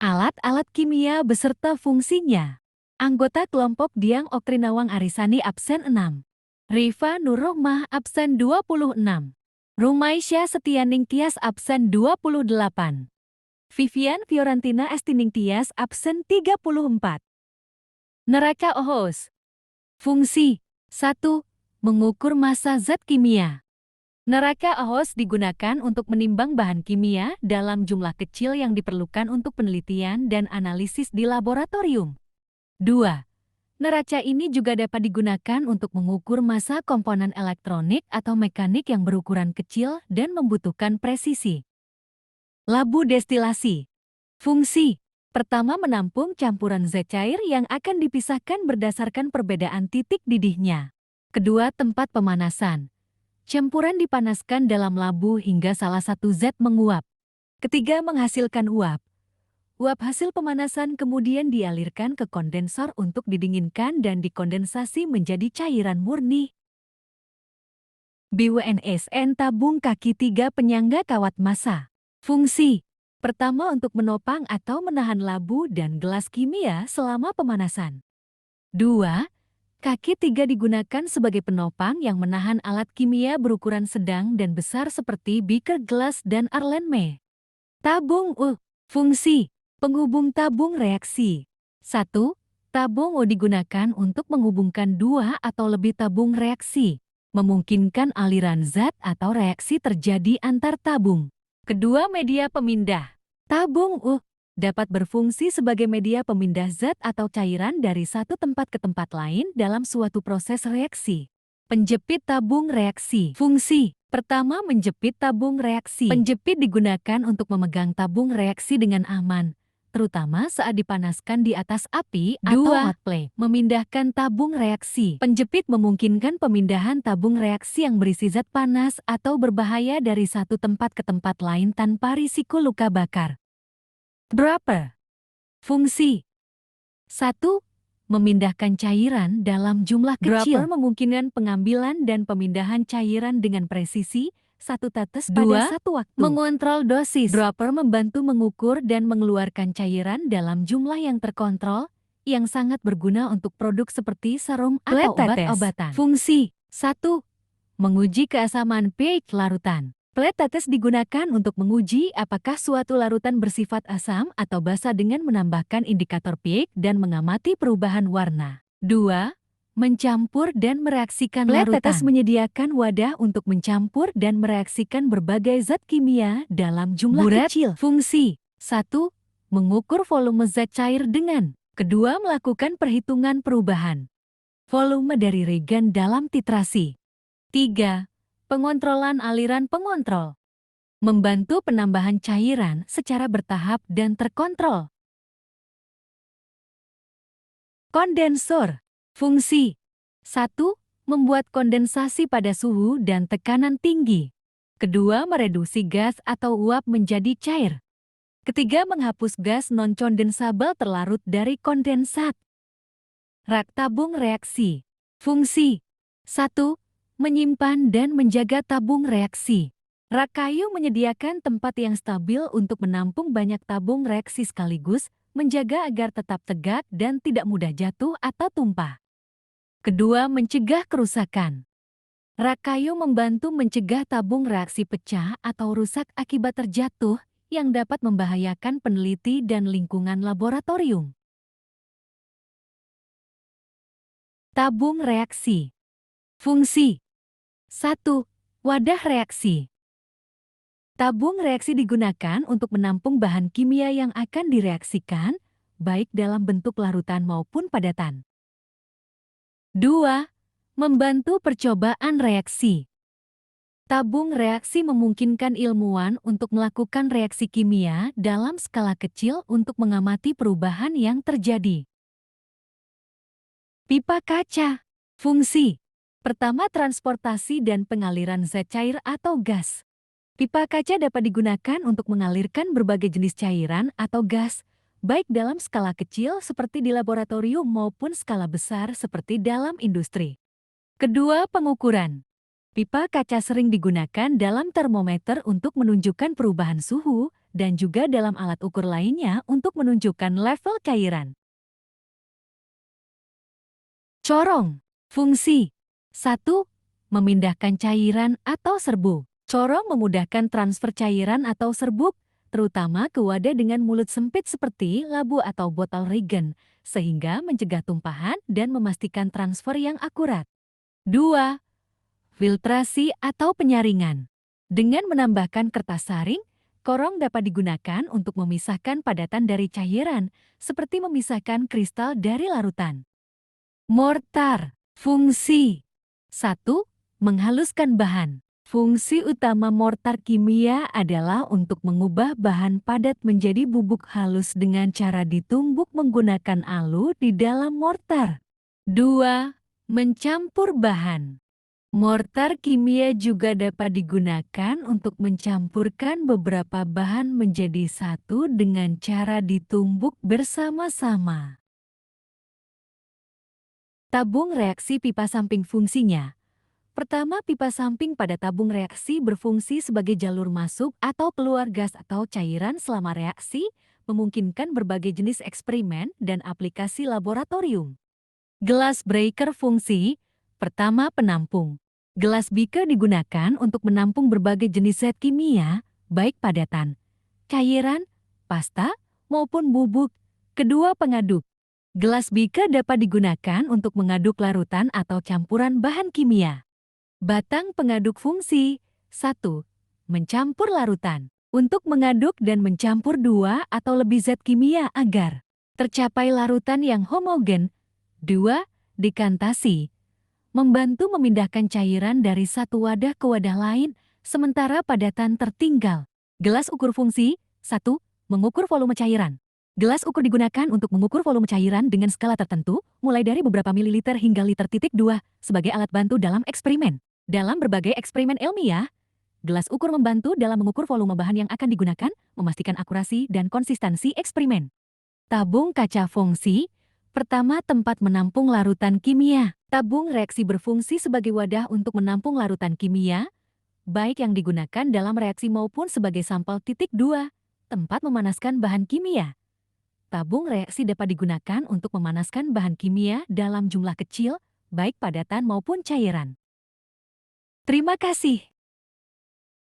Alat-alat kimia beserta fungsinya. Anggota kelompok Diang Okrinawang Arisani absen 6. Rifa Nurrohmah absen 26. Rumaisya Setianing Tias absen 28. Vivian Fiorentina Estining Tias absen 34. Neraka Ohos. Fungsi 1. Mengukur massa zat kimia. Neraka Ohos digunakan untuk menimbang bahan kimia dalam jumlah kecil yang diperlukan untuk penelitian dan analisis di laboratorium. 2. Neraca ini juga dapat digunakan untuk mengukur massa komponen elektronik atau mekanik yang berukuran kecil dan membutuhkan presisi. Labu destilasi. Fungsi. Pertama, menampung campuran zat cair yang akan dipisahkan berdasarkan perbedaan titik didihnya. Kedua, tempat pemanasan. Campuran dipanaskan dalam labu hingga salah satu zat menguap. Ketiga, menghasilkan uap. Uap hasil pemanasan kemudian dialirkan ke kondensor untuk didinginkan dan dikondensasi menjadi cairan murni. BWNSN tabung kaki 3 penyangga kawat massa. Fungsi. Pertama, untuk menopang atau menahan labu dan gelas kimia selama pemanasan. 2. Kaki 3 digunakan sebagai penopang yang menahan alat kimia berukuran sedang dan besar seperti beaker gelas dan arlenme. Tabung U. Fungsi. Penghubung tabung reaksi. 1. Tabung U digunakan untuk menghubungkan 2 atau lebih tabung reaksi, memungkinkan aliran zat atau reaksi terjadi antar tabung. Kedua, media pemindah. Tabung U dapat berfungsi sebagai media pemindah zat atau cairan dari satu tempat ke tempat lain dalam suatu proses reaksi. Penjepit tabung reaksi. Fungsi. Pertama, menjepit tabung reaksi. Penjepit digunakan untuk memegang tabung reaksi dengan aman, terutama saat dipanaskan di atas api atau hot plate. Memindahkan tabung reaksi. Penjepit memungkinkan pemindahan tabung reaksi yang berisi zat panas atau berbahaya dari satu tempat ke tempat lain tanpa risiko luka bakar. Dropper. Fungsi. 1. Memindahkan cairan dalam jumlah kecil. Dropper memungkinkan pengambilan dan pemindahan cairan dengan presisi, satu tetes pada satu waktu. Mengontrol dosis. Dropper membantu mengukur dan mengeluarkan cairan dalam jumlah yang terkontrol, yang sangat berguna untuk produk seperti serum atau obat-obatan. Fungsi. 1. Menguji keasaman pH larutan. Plat tetes digunakan untuk menguji apakah suatu larutan bersifat asam atau basa dengan menambahkan indikator pH dan mengamati perubahan warna. 2. Mencampur dan mereaksikan larutan. Plat tetes menyediakan wadah untuk mencampur dan mereaksikan berbagai zat kimia dalam jumlah kecil. Fungsi. 1. Mengukur volume zat cair dengan. Kedua, melakukan perhitungan perubahan volume dari reagen dalam titrasi. 3. Pengontrolan aliran pengontrol. Membantu penambahan cairan secara bertahap dan terkontrol. Kondensor. Fungsi. 1. Membuat kondensasi pada suhu dan tekanan tinggi. Kedua, mereduksi gas atau uap menjadi cair. Ketiga, menghapus gas non-kondensabel terlarut dari kondensat. Rak tabung reaksi. Fungsi. 1. Menyimpan dan menjaga tabung reaksi. Rak kayu menyediakan tempat yang stabil untuk menampung banyak tabung reaksi sekaligus, menjaga agar tetap tegak dan tidak mudah jatuh atau tumpah. Kedua, mencegah kerusakan. Rak kayu membantu mencegah tabung reaksi pecah atau rusak akibat terjatuh yang dapat membahayakan peneliti dan lingkungan laboratorium. Tabung reaksi. Fungsi. 1. Wadah reaksi. Tabung reaksi digunakan untuk menampung bahan kimia yang akan direaksikan, baik dalam bentuk larutan maupun padatan. 2. Membantu percobaan reaksi. Tabung reaksi memungkinkan ilmuwan untuk melakukan reaksi kimia dalam skala kecil untuk mengamati perubahan yang terjadi. Pipa kaca. Fungsi. Pertama, transportasi dan pengaliran zat cair atau gas. Pipa kaca dapat digunakan untuk mengalirkan berbagai jenis cairan atau gas, baik dalam skala kecil seperti di laboratorium maupun skala besar seperti dalam industri. Kedua, pengukuran. Pipa kaca sering digunakan dalam termometer untuk menunjukkan perubahan suhu, dan juga dalam alat ukur lainnya untuk menunjukkan level cairan. Corong. Fungsi 1. Memindahkan cairan atau serbuk. Corong memudahkan transfer cairan atau serbuk, terutama ke wadah dengan mulut sempit seperti labu atau botol Regen, sehingga mencegah tumpahan dan memastikan transfer yang akurat. 2. Filtrasi atau penyaringan. Dengan menambahkan kertas saring, corong dapat digunakan untuk memisahkan padatan dari cairan, seperti memisahkan kristal dari larutan. Mortar. Fungsi 1. Menghaluskan bahan. Fungsi utama mortar kimia adalah untuk mengubah bahan padat menjadi bubuk halus dengan cara ditumbuk menggunakan alu di dalam mortar. 2. Mencampur bahan. Mortar kimia juga dapat digunakan untuk mencampurkan beberapa bahan menjadi satu dengan cara ditumbuk bersama-sama. Tabung reaksi pipa samping fungsinya. Pertama, pipa samping pada tabung reaksi berfungsi sebagai jalur masuk atau keluar gas atau cairan selama reaksi, memungkinkan berbagai jenis eksperimen dan aplikasi laboratorium. Gelas breaker fungsi. Pertama, penampung. Gelas beaker digunakan untuk menampung berbagai jenis zat kimia, baik padatan, cairan, pasta, maupun bubuk. Kedua, pengaduk. Gelas beaker dapat digunakan untuk mengaduk larutan atau campuran bahan kimia. Batang pengaduk fungsi. 1. Mencampur larutan. Untuk mengaduk dan mencampur dua atau lebih zat kimia agar tercapai larutan yang homogen. 2. Dekantasi. Membantu memindahkan cairan dari satu wadah ke wadah lain, sementara padatan tertinggal. Gelas ukur fungsi. 1. Mengukur volume cairan. Gelas ukur digunakan untuk mengukur volume cairan dengan skala tertentu, mulai dari beberapa mililiter hingga liter. 2, sebagai alat bantu dalam eksperimen. Dalam berbagai eksperimen ilmiah, gelas ukur membantu dalam mengukur volume bahan yang akan digunakan, memastikan akurasi dan konsistensi eksperimen. Tabung kaca fungsi. Pertama, tempat menampung larutan kimia. Tabung reaksi berfungsi sebagai wadah untuk menampung larutan kimia, baik yang digunakan dalam reaksi maupun sebagai sampel. 2, tempat memanaskan bahan kimia. Tabung reaksi dapat digunakan untuk memanaskan bahan kimia dalam jumlah kecil, baik padatan maupun cairan. Terima kasih.